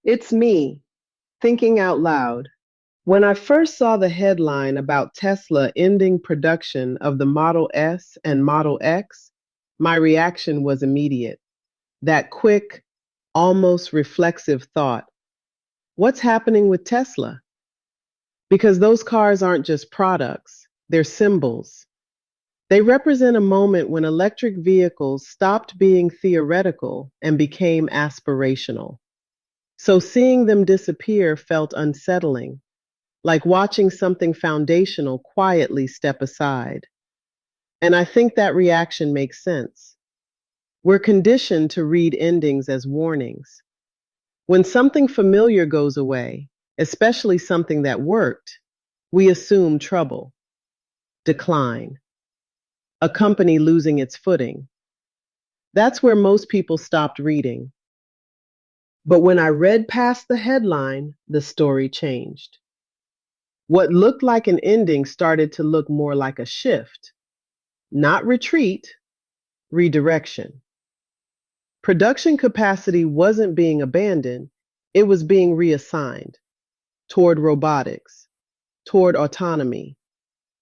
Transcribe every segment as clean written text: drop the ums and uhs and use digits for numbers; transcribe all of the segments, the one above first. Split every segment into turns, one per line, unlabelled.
It's me, thinking out loud. When I first saw the headline about Tesla ending production of the Model S and Model X, my reaction was immediate. That quick, almost reflexive thought, what's happening with Tesla? Because those cars aren't just products, they're symbols. They represent a moment when electric vehicles stopped being theoretical and became aspirational. So seeing them disappear felt unsettling, like watching something foundational quietly step aside. And I think that reaction makes sense. We're conditioned to read endings as warnings. When something familiar goes away, especially something that worked, we assume trouble, decline, a company losing its footing. That's where most people stopped reading. But when I read past the headline, the story changed. What looked like an ending started to look more like a shift, not retreat, redirection. Production capacity wasn't being abandoned, it was being reassigned toward robotics, toward autonomy,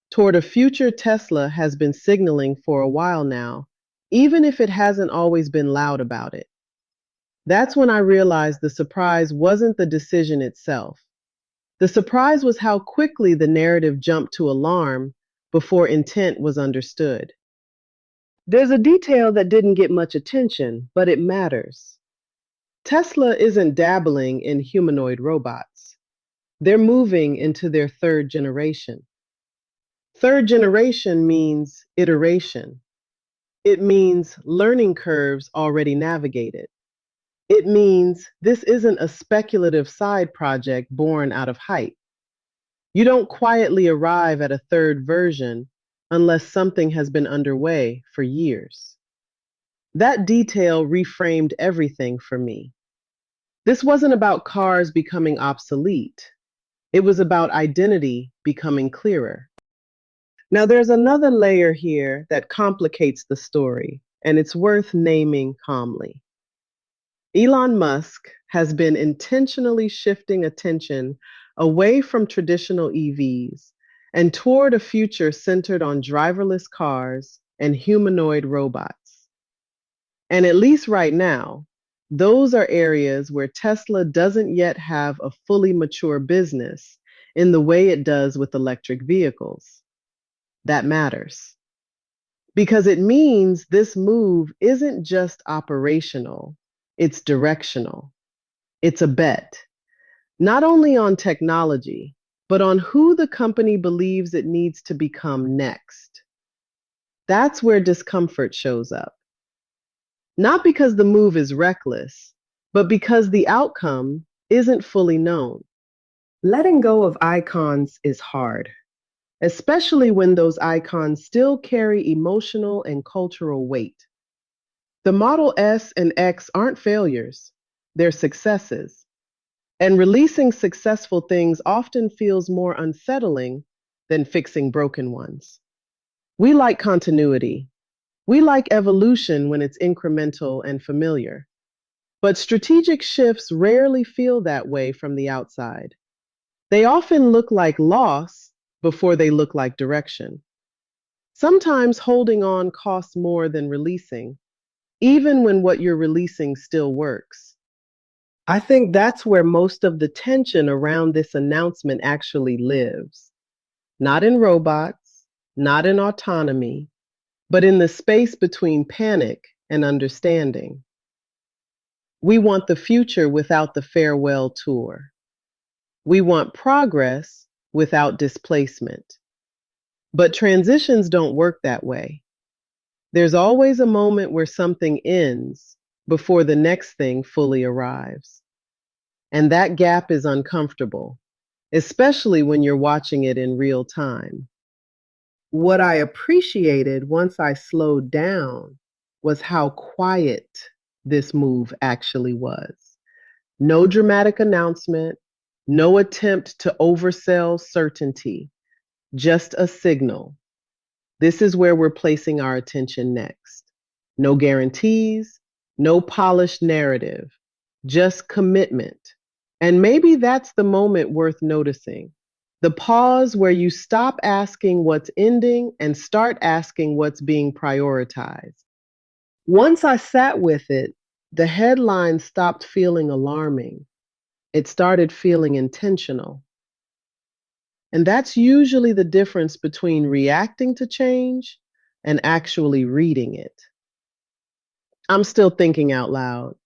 toward a future Tesla has been signaling for a while now, even if it hasn't always been loud about it. That's when I realized the surprise wasn't the decision itself. The surprise was how quickly the narrative jumped to alarm before intent was understood. There's a detail that didn't get much attention, but it matters. Tesla isn't dabbling in humanoid robots. They're moving into their third generation. Third generation means iteration. It means learning curves already navigated. It means this isn't a speculative side project born out of hype. You don't quietly arrive at a third version unless something has been underway for years. That detail reframed everything for me. This wasn't about cars becoming obsolete. It was about identity becoming clearer. Now, there's another layer here that complicates the story, and it's worth naming calmly. Elon Musk has been intentionally shifting attention away from traditional EVs and toward a future centered on driverless cars and humanoid robots. And at least right now, those are areas where Tesla doesn't yet have a fully mature business in the way it does with electric vehicles. That matters because it means this move isn't just operational, it's directional. It's a bet, not only on technology, but on who the company believes it needs to become next. That's where discomfort shows up. Not because the move is reckless, but because the outcome isn't fully known. Letting go of icons is hard, especially when those icons still carry emotional and cultural weight. The Model S and X aren't failures, they're successes. And releasing successful things often feels more unsettling than fixing broken ones. We like continuity. We like evolution when it's incremental and familiar. But strategic shifts rarely feel that way from the outside. They often look like loss before they look like direction. Sometimes holding on costs more than releasing, even when what you're releasing still works. I think that's where most of the tension around this announcement actually lives. Not in robots, not in autonomy, but in the space between panic and understanding. We want the future without the farewell tour. We want progress without displacement. But transitions don't work that way. There's always a moment where something ends before the next thing fully arrives. And that gap is uncomfortable, especially when you're watching it in real time. What I appreciated once I slowed down was how quiet this move actually was. No dramatic announcement, no attempt to oversell certainty, just a signal. This is where we're placing our attention next. No guarantees, no polished narrative, just commitment. And maybe that's the moment worth noticing. The pause where you stop asking what's ending and start asking what's being prioritized. Once I sat with it, the headline stopped feeling alarming. It started feeling intentional. And that's usually the difference between reacting to change and actually reading it. I'm still thinking out loud.